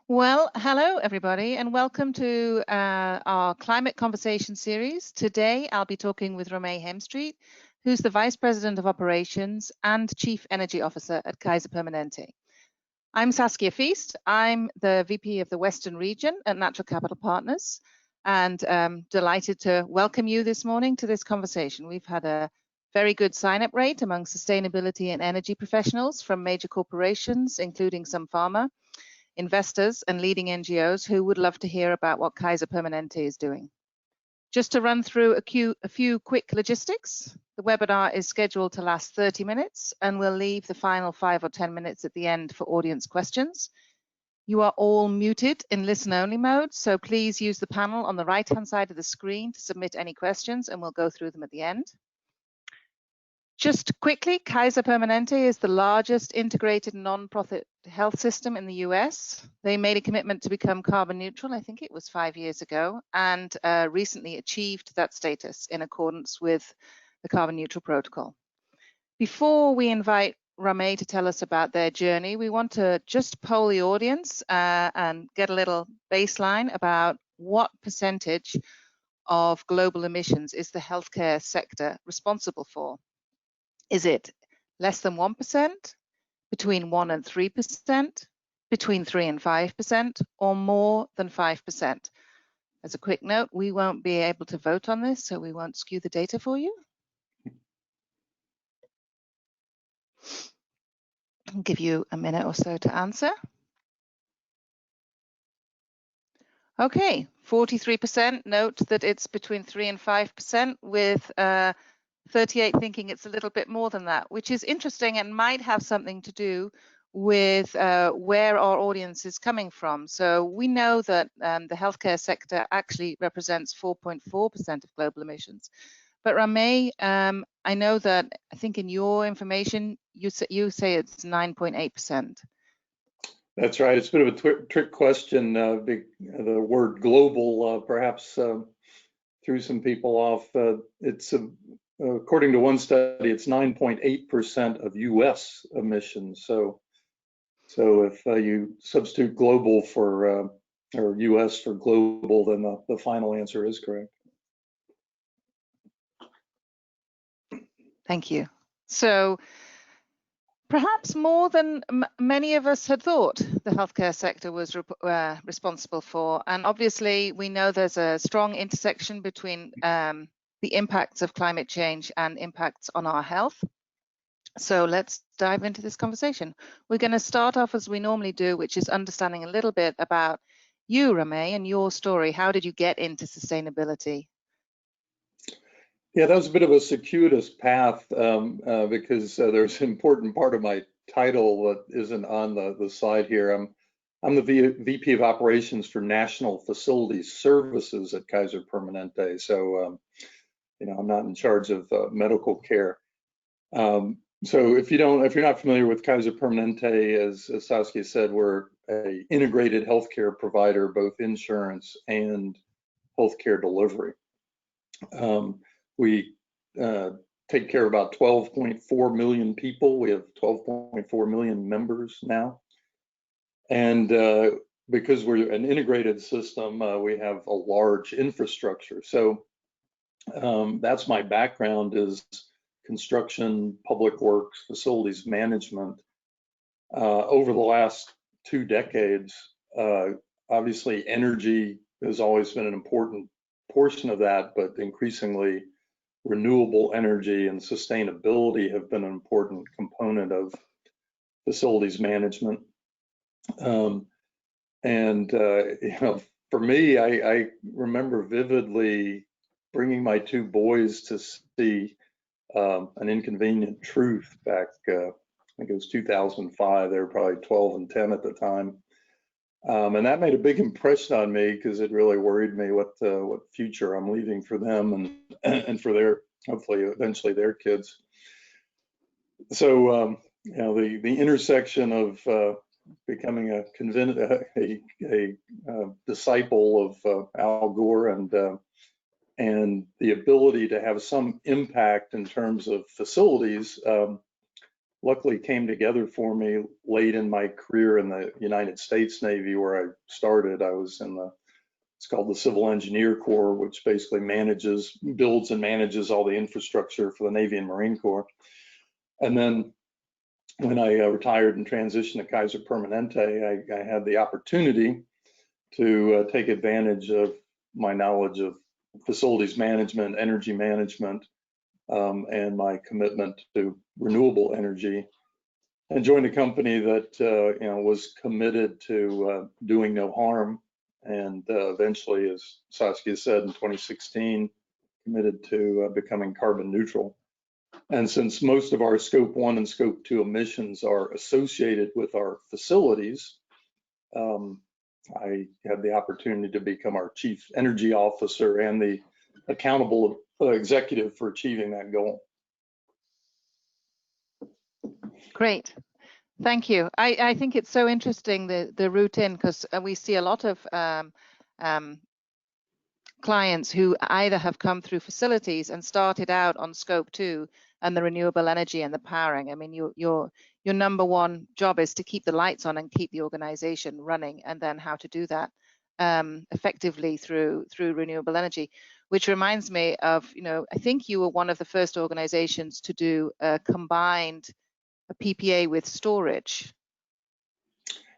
Well, hello everybody, and welcome to our climate conversation series. Today, I'll be talking with Ramé Hemstreet, who's the Vice President of Operations and Chief Energy Officer at Kaiser Permanente. I'm Saskia Feast. I'm the VP of the Western Region at Natural Capital Partners, and delighted to welcome you this morning to this conversation. We've had a very good sign-up rate among sustainability and energy professionals from major corporations, including some pharma, investors and leading NGOs who would love to hear about what Kaiser Permanente is doing. Just to run through a few quick logistics, the webinar is scheduled to last 30 minutes and we'll leave the final 5 or 10 minutes at the end for audience questions. You are all muted in listen-only mode, so please use the panel on the right-hand side of the screen to submit any questions and we'll go through them at the end. Just quickly, Kaiser Permanente is the largest integrated non-profit health system in the US. They made a commitment to become carbon neutral, I think it was 5 years ago, and recently achieved that status in accordance with the carbon neutral protocol. Before we invite Ramé to tell us about their journey, we want to just poll the audience and get a little baseline about what percentage of global emissions is the healthcare sector responsible for. Is it less than 1%, between 1 and 3%, between 3 and 5%, or more than 5%? As a quick note, we won't be able to vote on this, so we won't skew the data for you. I'll give you a minute or so to answer. Okay, 43% note that it's between 3 and 5%, with 38 thinking it's a little bit more than that, which is interesting and might have something to do with where our audience is coming from. So we know that the healthcare sector actually represents 4.4% of global emissions. But Ramé, I know that I think in your information, you say it's 9.8%. That's right. It's a bit of a trick question. The word global perhaps threw some people off. According to one study, it's 9.8% of U.S. emissions. So if you substitute global for or U.S. for global, then the final answer is correct. Thank you. So perhaps more than many of us had thought the healthcare sector was responsible for. And obviously, we know there's a strong intersection between the impacts of climate change and impacts on our health. So let's dive into this conversation. We're going to start off as we normally do, which is understanding a little bit about you, Ramé, and your story. How did you get into sustainability? Yeah, that was a bit of a circuitous path because there's an important part of my title that isn't on the slide here. I'm the VP of Operations for National Facilities Services at Kaiser Permanente. So, I'm not in charge of medical care. So if you're not familiar with Kaiser Permanente, as Saskia said, we're an integrated healthcare provider, both insurance and healthcare delivery. We take care of about 12.4 million people. We have 12.4 million members now. And because we're an integrated system, we have a large infrastructure. So that's my background, is construction, public works, facilities management. Over the last 2 decades, obviously energy has always been an important portion of that, but increasingly renewable energy and sustainability have been an important component of facilities management. For me, I remember vividly bringing my 2 boys to see An Inconvenient Truth back, I think it was 2005. They were probably 12 and 10 at the time. And that made a big impression on me because it really worried me what future I'm leaving for them and for their, hopefully eventually their kids. So the intersection of becoming a disciple of Al Gore and the ability to have some impact in terms of facilities luckily came together for me late in my career in the United States Navy, where I started. I was in it's called the Civil Engineer Corps, which basically builds and manages all the infrastructure for the Navy and Marine Corps. And then when I retired and transitioned to Kaiser Permanente, I had the opportunity to take advantage of my knowledge of facilities management, energy management, and my commitment to renewable energy, and joined a company that was committed to doing no harm, and eventually, as Saskia said, in 2016, committed to becoming carbon neutral. And since most of our Scope 1 and Scope 2 emissions are associated with our facilities, I had the opportunity to become our Chief Energy Officer and the accountable executive for achieving that goal. Great. Thank you. I think it's so interesting, the route in, because we see a lot of clients who either have come through facilities and started out on Scope 2 and the renewable energy and the powering. I mean, your number one job is to keep the lights on and keep the organization running, and then how to do that effectively through renewable energy. Which reminds me of, I think you were one of the first organizations to do a combined PPA with storage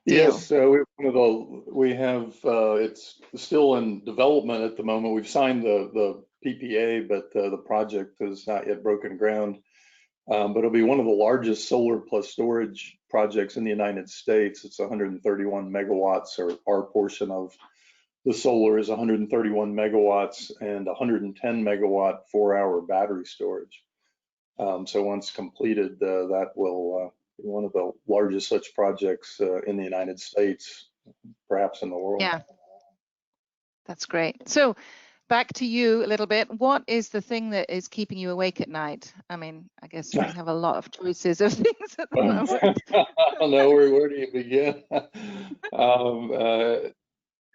deal. Yes, we have it's still in development at the moment. We've signed the PPA, but the project has not yet broken ground. But it'll be one of the largest solar plus storage projects in the United States. It's 131 megawatts, or our portion of the solar is 131 megawatts and 110 megawatt 4-hour battery storage. So once completed, that will be one of the largest such projects in the United States, perhaps in the world. Yeah, that's great. So back to you a little bit. What is the thing that is keeping you awake at night? I mean, I guess we have a lot of choices of things at the moment. I don't know, where do you begin?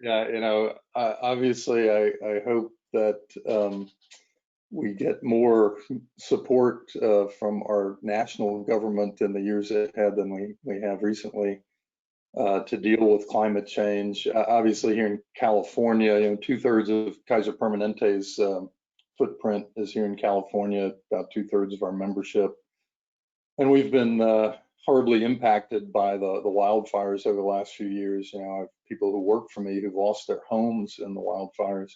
Yeah, obviously I hope that we get more support from our national government in the years ahead than we have recently to deal with climate change. Obviously, here in California, 2/3 of Kaiser Permanente's footprint is here in California, about 2/3 of our membership. And we've been hardly impacted by the wildfires over the last few years. I have people who work for me who've lost their homes in the wildfires.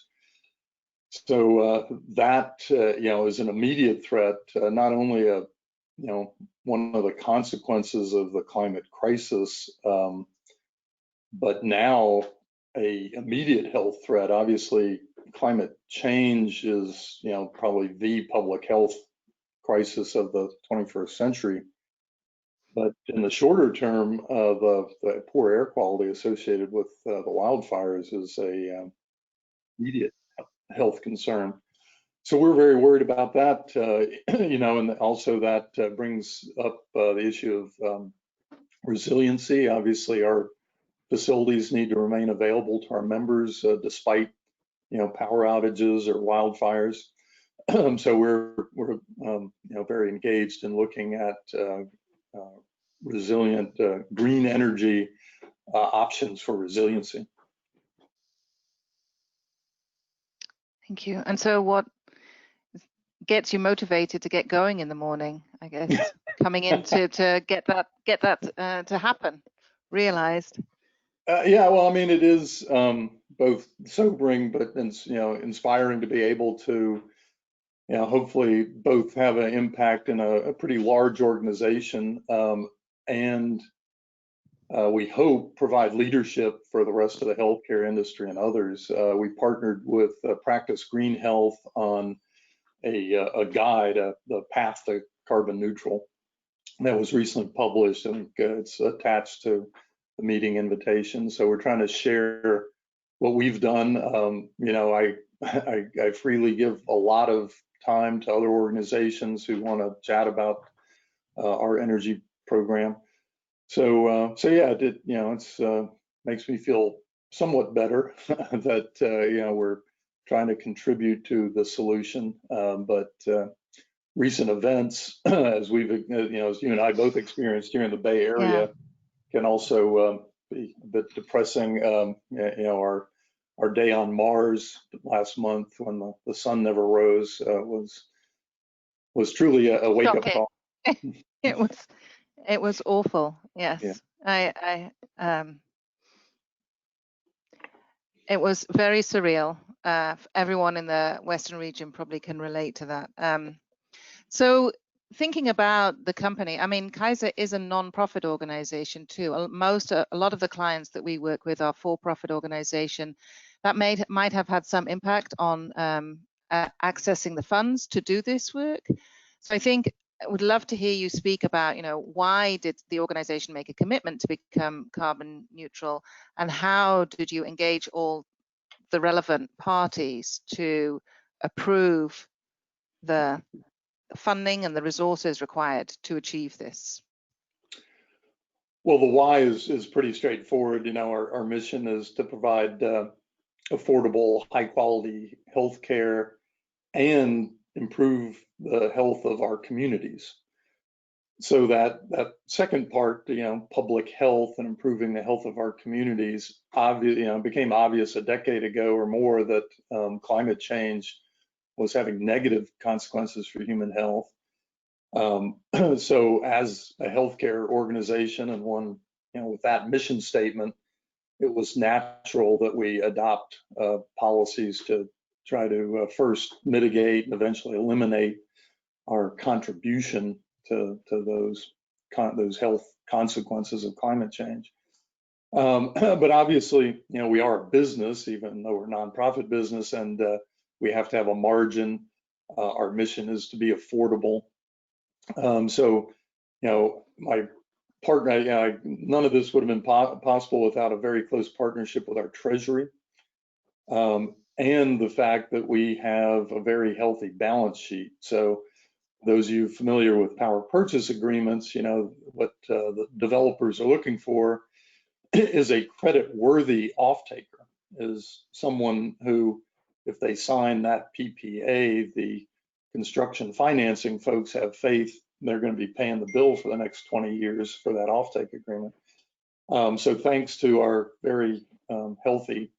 So that is an immediate threat, not only one of the consequences of the climate crisis, but now a immediate health threat. Obviously, climate change is probably the public health crisis of the 21st century. But in the shorter term, the poor air quality associated with the wildfires is a immediate health concern. So we're very worried about that, and also that brings up the issue of resiliency. Obviously, our facilities need to remain available to our members despite, power outages or wildfires. So we're very engaged in looking at resilient green energy options for resiliency. Thank you. And so what gets you motivated to get going in the morning, I guess, coming in to get that to happen, realized? Yeah, well, I mean, it is both sobering, but inspiring to be able to, hopefully both have an impact in a pretty large organization, and we hope provide leadership for the rest of the healthcare industry and others. We partnered with Practice Green Health on a guide, the path to carbon neutral, that was recently published. I think it's attached to the meeting invitation. So we're trying to share what we've done. I freely give a lot of time to other organizations who want to chat about our energy program. So yeah, it's makes me feel somewhat better that we're trying to contribute to the solution, but recent events, as we've, as you and I both experienced here in the Bay Area, can also be a bit depressing. Our day on Mars last month, when the sun never rose, was truly a wake-up call. It was awful. Yes, yeah. It was very surreal. Everyone in the Western region probably can relate to that. So thinking about the company, I mean, Kaiser is a non-profit organization too. A lot of the clients that we work with are for-profit organization that might have had some impact on accessing the funds to do this work. So I think I would love to hear you speak about, why did the organization make a commitment to become carbon neutral, and how did you engage all the relevant parties to approve the funding and the resources required to achieve this? Well, the why is pretty straightforward. Our mission is to provide affordable, high-quality health care and improve the health of our communities. So that second part, public health and improving the health of our communities, became obvious a decade ago or more that climate change was having negative consequences for human health. So as a healthcare organization and one, with that mission statement, it was natural that we adopt policies to try to first mitigate and eventually eliminate our contribution to those health consequences of climate change. But obviously, we are a business, even though we're a nonprofit business, and we have to have a margin. Our mission is to be affordable. So, my partner, none of this would have been possible without a very close partnership with our Treasury, and the fact that we have a very healthy balance sheet. So those of you familiar with power purchase agreements, what the developers are looking for is a credit-worthy off-taker, is someone who, if they sign that PPA, the construction financing folks have faith they're going to be paying the bill for the next 20 years for that offtake agreement. So thanks to our very healthy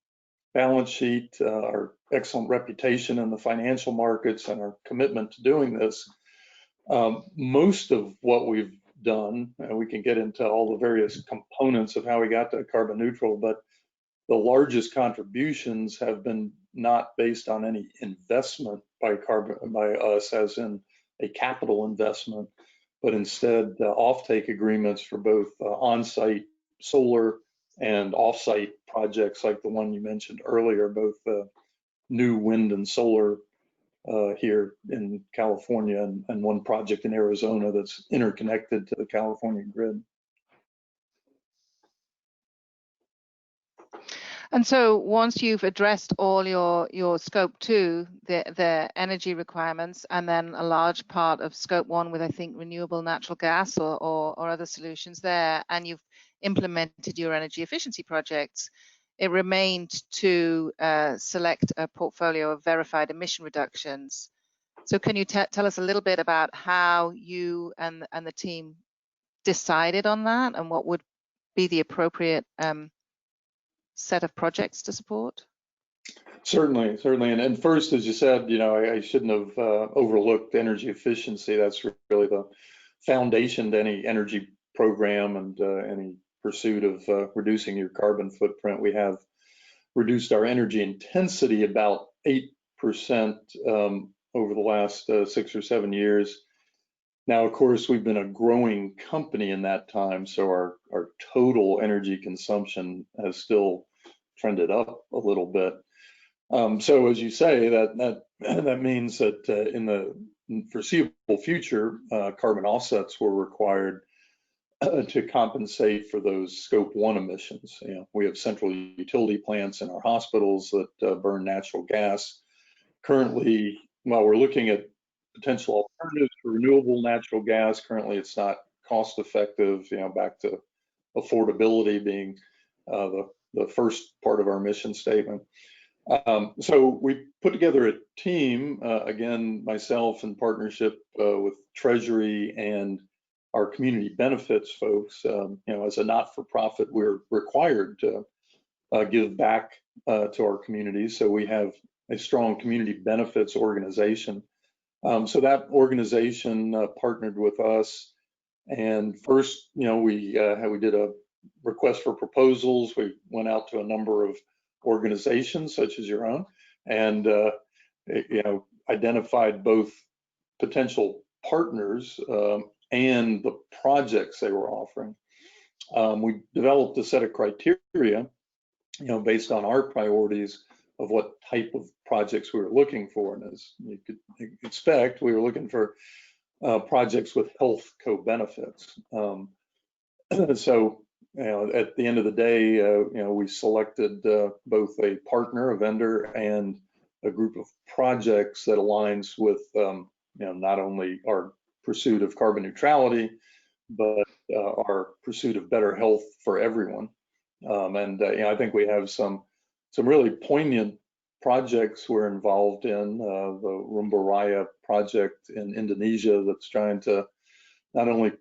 balance sheet, our excellent reputation in the financial markets, and our commitment to doing this, most of what we've done, and we can get into all the various components of how we got to carbon neutral, but the largest contributions have been not based on any investment by us, as in a capital investment, but instead offtake agreements for both on-site solar and off-site projects like the one you mentioned earlier, both new wind and solar here in California, and one project in Arizona that's interconnected to the California grid. And so once you've addressed all your scope 2, the energy requirements, and then a large part of scope 1 with, I think, renewable natural gas or other solutions there, and you've implemented your energy efficiency projects, it remained to select a portfolio of verified emission reductions. So can you tell us a little bit about how you and the team decided on that, and what would be the appropriate set of projects to support? Certainly. And first, as you said, I shouldn't have overlooked energy efficiency. That's really the foundation to any energy program and any pursuit of reducing your carbon footprint. We have reduced our energy intensity about 8% over the last 6 or 7 years. Now, of course, we've been a growing company in that time, so our total energy consumption has still trended up a little bit. So as you say, that means that in the foreseeable future, carbon offsets were required to compensate for those scope 1 emissions. We have central utility plants in our hospitals that burn natural gas. Currently, while we're looking at potential alternatives for renewable natural gas, currently it's not cost effective, back to affordability being the first part of our mission statement. So we put together a team, again, myself in partnership with Treasury and our community benefits folks. As a not-for-profit, we're required to give back to our communities. So we have a strong community benefits organization. So that organization partnered with us. And first, we did a request for proposals. We went out to a number of organizations such as your own, and identified both potential partners and the projects they were offering. We developed a set of criteria, based on our priorities of what type of projects we were looking for. And as you could expect, we were looking for projects with health co-benefits. So, at the end of the day, we selected both a partner, a vendor, and a group of projects that aligns with, not only our pursuit of carbon neutrality, but our pursuit of better health for everyone. I think we have some really poignant projects we're involved in. The Rumba Raya project in Indonesia that's trying to not only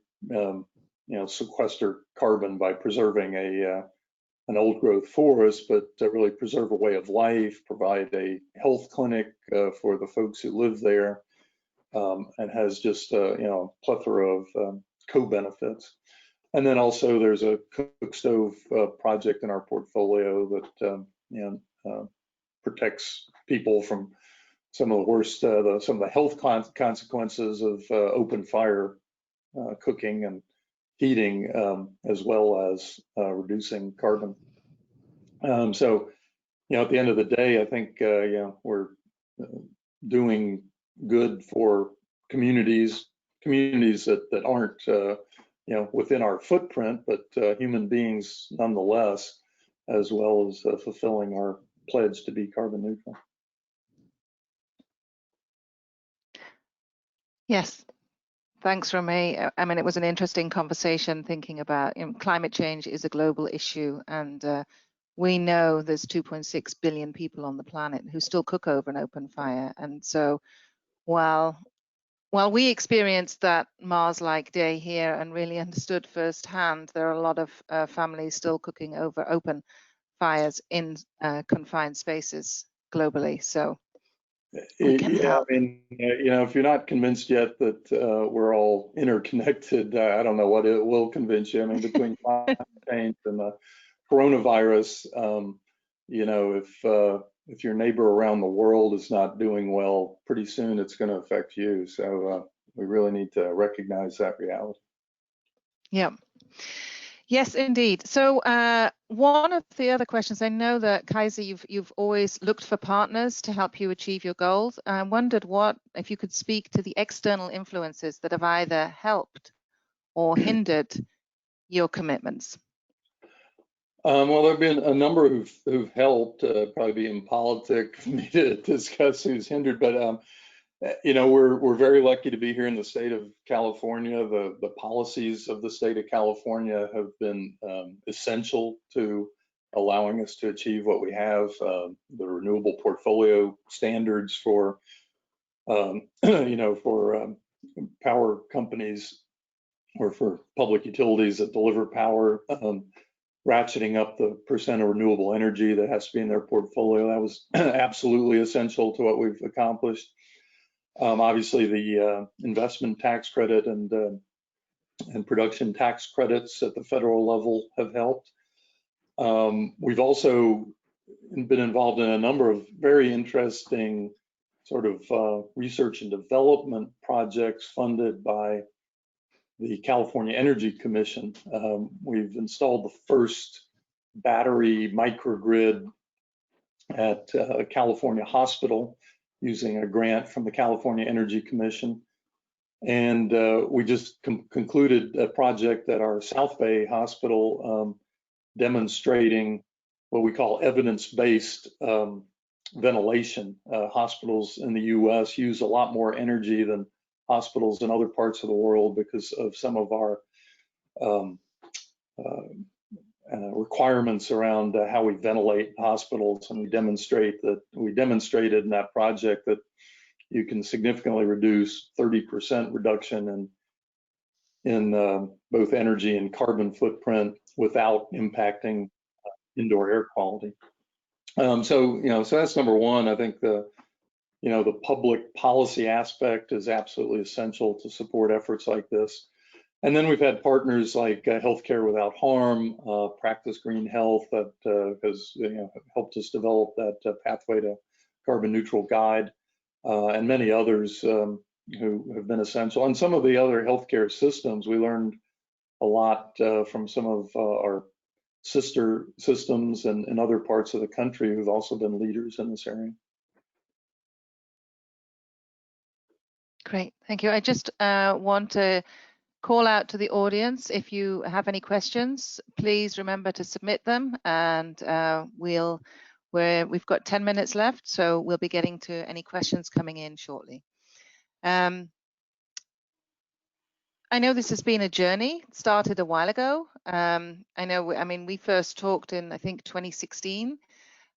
sequester carbon by preserving an old growth forest, but to really preserve a way of life, provide a health clinic for the folks who live there, and has just a plethora of co-benefits. And then also there's a cook stove project in our portfolio that protects people from some of the worst, some of the health consequences of open fire cooking and heating, as well as reducing carbon. So, at the end of the day, I think we're doing good for communities that aren't within our footprint, but human beings nonetheless, as well as fulfilling our pledge to be carbon neutral. Yes. Thanks, Ramé. I mean, it was an interesting conversation thinking about climate change is a global issue, and we know there's 2.6 billion people on the planet who still cook over an open fire. And so while we experienced that Mars-like day here and really understood firsthand, there are a lot of families still cooking over open fires in confined spaces globally. So we can help. I mean, if you're not convinced yet that we're all interconnected, I don't know what it will convince you. I mean, between climate change and the coronavirus, if your neighbor around the world is not doing well, pretty soon it's going to affect you. So we really need to recognize that reality. Yeah. Yes, indeed. So one of the other questions, I know that Kaiser, you've always looked for partners to help you achieve your goals. I wondered if you could speak to the external influences that have either helped or hindered your commitments. Well, there have been a number who've helped. Probably be impolitic for me to discuss who's hindered, but we're very lucky to be here in the state of California. The policies of the state of California have been essential to allowing us to achieve what we have. The renewable portfolio standards for power companies or for public utilities that deliver power, ratcheting up the percent of renewable energy that has to be in their portfolio. That was absolutely essential to what we've accomplished. Obviously, the investment tax credit and production tax credits at the federal level have helped. We've also been involved in a number of very interesting sort of research and development projects funded by the California Energy Commission. We've installed the first battery microgrid at a California hospital using a grant from the California Energy Commission. And we just concluded a project at our South Bay Hospital demonstrating what we call evidence-based ventilation. Hospitals in the US use a lot more energy than hospitals in other parts of the world because of some of our requirements around how we ventilate hospitals, and we demonstrated in that project that you can significantly reduce 30% reduction in both energy and carbon footprint without impacting indoor air quality. So that's number one. I think the public policy aspect is absolutely essential to support efforts like this. And then we've had partners like Healthcare Without Harm, Practice Green Health, that has helped us develop that pathway to carbon neutral guide, and many others who have been essential. And some of the other healthcare systems, we learned a lot from some of our sister systems in other parts of the country who've also been leaders in this area. Great, thank you. I just want to call out to the audience. If you have any questions, please remember to submit them, and we've got 10 minutes left, so we'll be getting to any questions coming in shortly. I know this has been a journey. It started a while ago. We first talked in, I think, 2016.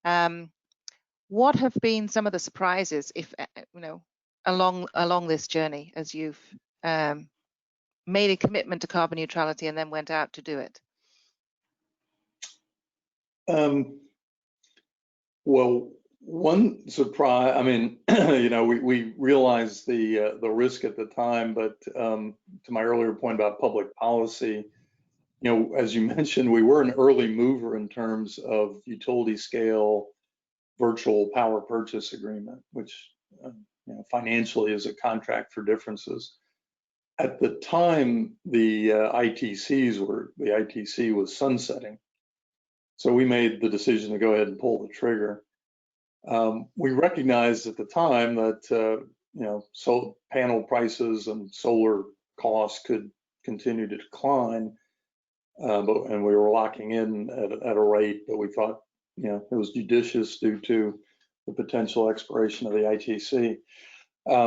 What have been some of the surprises, if along this journey, as you've made a commitment to carbon neutrality and then went out to do it? Well, one surprise, we realized the risk at the time, but to my earlier point about public policy, as you mentioned, we were an early mover in terms of utility scale virtual power purchase agreement, which financially is a contract for differences. At the time, the ITC was sunsetting. So we made the decision to go ahead and pull the trigger. We recognized at the time that solar panel prices and solar costs could continue to decline, and we were locking in at a rate that we thought it was judicious due to the potential expiration of the ITC.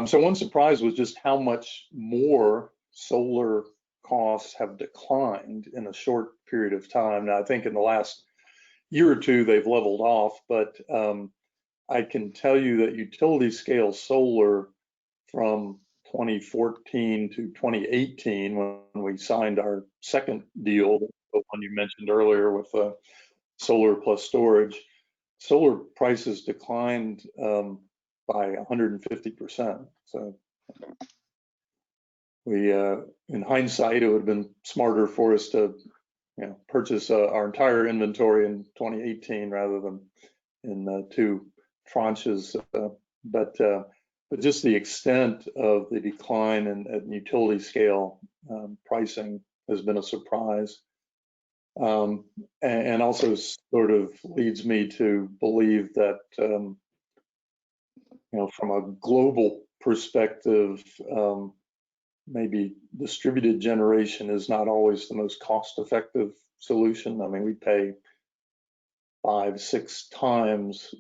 So one surprise was just how much more solar costs have declined in a short period of time. Now, I think in the last year or two, they've leveled off, but I can tell you that utility scale solar from 2014 to 2018, when we signed our second deal, the one you mentioned earlier with solar plus storage, solar prices declined by 150%. So in hindsight, it would have been smarter for us to purchase our entire inventory in 2018 rather than in two tranches. But just the extent of the decline in utility scale pricing has been a surprise. And also sort of leads me to believe that from a global perspective, maybe distributed generation is not always the most cost-effective solution. I mean, we pay 5-6 times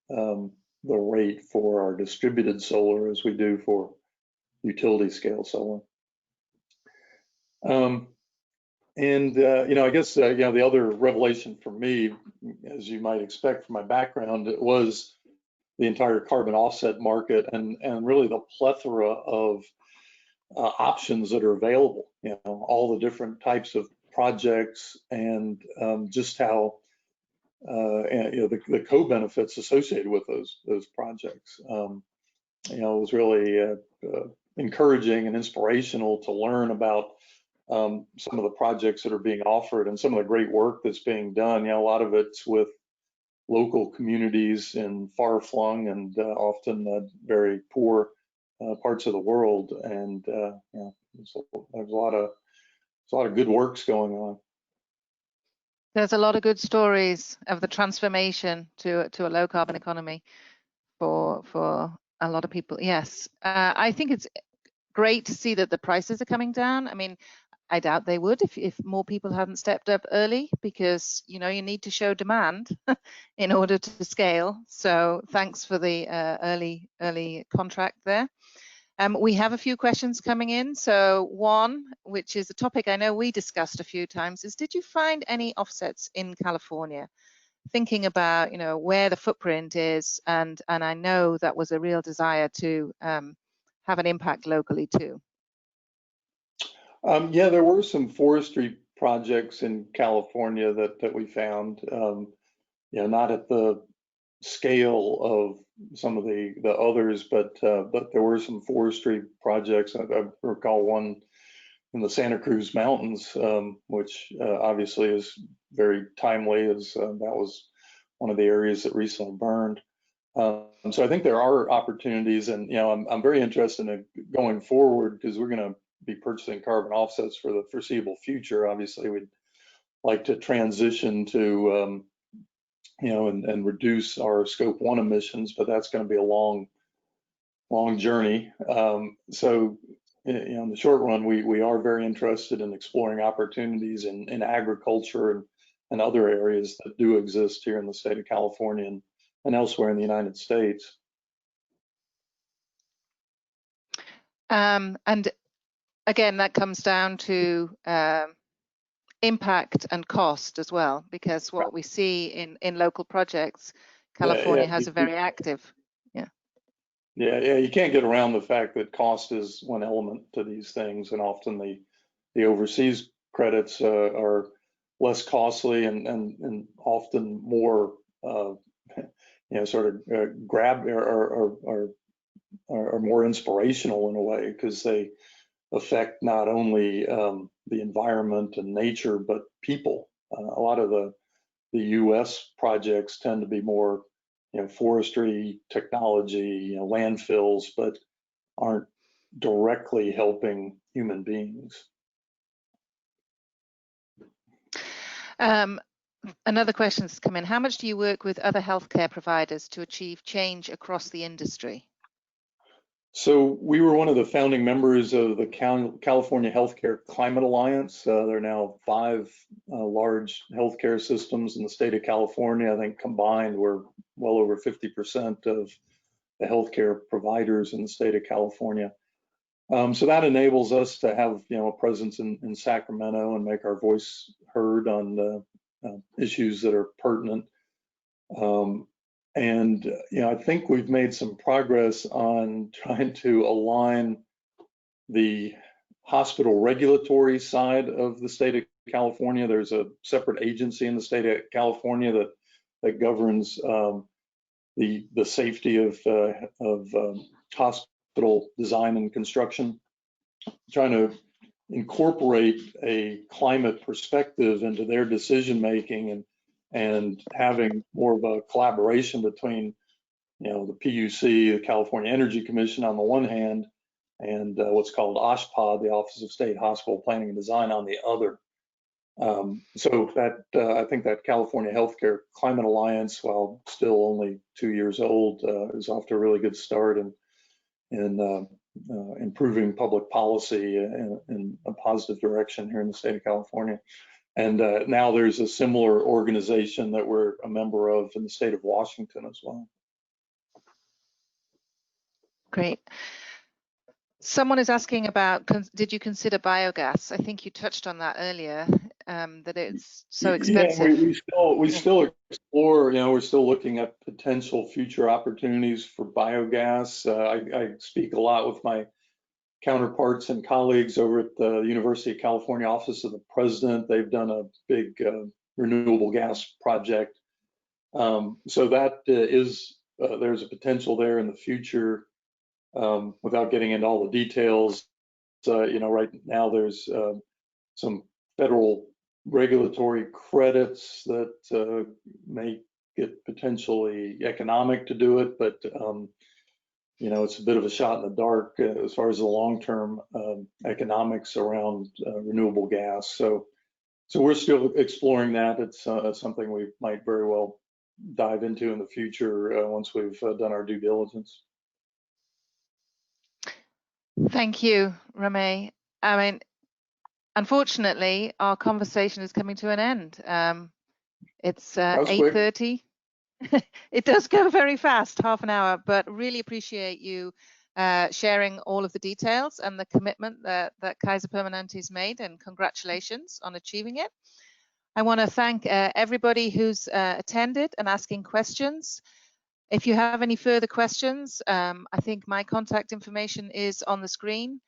the rate for our distributed solar as we do for utility scale solar. I guess the other revelation for me, as you might expect from my background, it was the entire carbon offset market and really the plethora of options that are available. All the different types of projects and just how the co-benefits associated with those projects. It was really encouraging and inspirational to learn about some of the projects that are being offered and some of the great work that's being done. A lot of it's with local communities in far-flung and often very poor parts of the world, and there's a lot of good works going on. There's a lot of good stories of the transformation to a low carbon economy for a lot of people. Yes, I think it's great to see that the prices are coming down. I mean, I doubt they would if more people hadn't stepped up early, because you need to show demand in order to scale. So thanks for the early contract there. We have a few questions coming in. So one, which is a topic I know we discussed a few times, is did you find any offsets in California? Thinking about, you know, where the footprint is, and I know that was a real desire to have an impact locally too. Yeah, there were some forestry projects in California that we found. You know, not at the scale of some of the others, but there were some forestry projects. I recall one in the Santa Cruz Mountains, which obviously is very timely, as that was one of the areas that recently burned. So I think there are opportunities, and you know, I'm very interested in going forward because we're going to be purchasing carbon offsets for the foreseeable future. Obviously, we'd like to transition to you know, and reduce our scope 1 emissions, but that's going to be a long journey. So, you know, in the short run, we are very interested in exploring opportunities in agriculture and other areas that do exist here in the state of California and elsewhere in the United States. And again, that comes down to impact and cost as well, because what we see in local projects, California has a very active. Yeah, you can't get around the fact that cost is one element to these things, and often the overseas credits are less costly and often more you know, sort of grab or more inspirational in a way, because they affect not only the environment and nature, but people. A lot of the U.S. projects tend to be more, you know, forestry technology, you know, landfills, but aren't directly helping human beings. Another question has come in. How much do you work with other healthcare providers to achieve change across the industry? So we were one of the founding members of the California Healthcare Climate Alliance. There are now 5 large healthcare systems in the state of California. I think combined we're well over 50% of the healthcare providers in the state of California. So that enables us to have, you know, a presence in Sacramento and make our voice heard on the issues that are pertinent. And you know, I think we've made some progress on trying to align the hospital regulatory side of the state of California. There's a separate agency in the state of California that governs the safety of hospital design and construction, trying to incorporate a climate perspective into their decision making and having more of a collaboration between, you know, the PUC, the California Energy Commission on the one hand, and what's called OSHPA, the Office of State Hospital Planning and Design, on the other. So that I think that California Healthcare Climate Alliance, while still only 2 years old, is off to a really good start in improving public policy in a positive direction here in the state of California. And now there's a similar organization that we're a member of in the state of Washington as well. Great. Someone is asking about, did you consider biogas? I think you touched on that earlier, that it's so expensive. Yeah, we still explore, you know, we're still looking at potential future opportunities for biogas. I speak a lot with my counterparts and colleagues over at the University of California Office of the President. They've done a big renewable gas project. So that there's a potential there in the future. Without getting into all the details, you know, right now there's some federal regulatory credits that make it potentially economic to do it, but you know, it's a bit of a shot in the dark as far as the long-term economics around renewable gas. So we're still exploring that. It's something we might very well dive into in the future once we've done our due diligence. Thank you, Ramé. I mean, unfortunately, our conversation is coming to an end. It's 8:30. It does go very fast, half an hour, but really appreciate you sharing all of the details and the commitment that Kaiser Permanente has made, and congratulations on achieving it. I want to thank everybody who's attended and asking questions. If you have any further questions, I think my contact information is on the screen.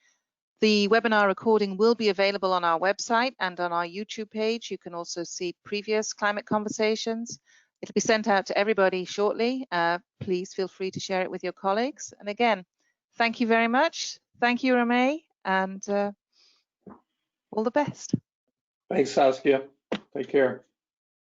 The webinar recording will be available on our website and on our YouTube page. You can also see previous climate conversations. It'll be sent out to everybody shortly. Please feel free to share it with your colleagues. And again, thank you very much. Thank you, Ramé, and all the best. Thanks, Saskia. Take care.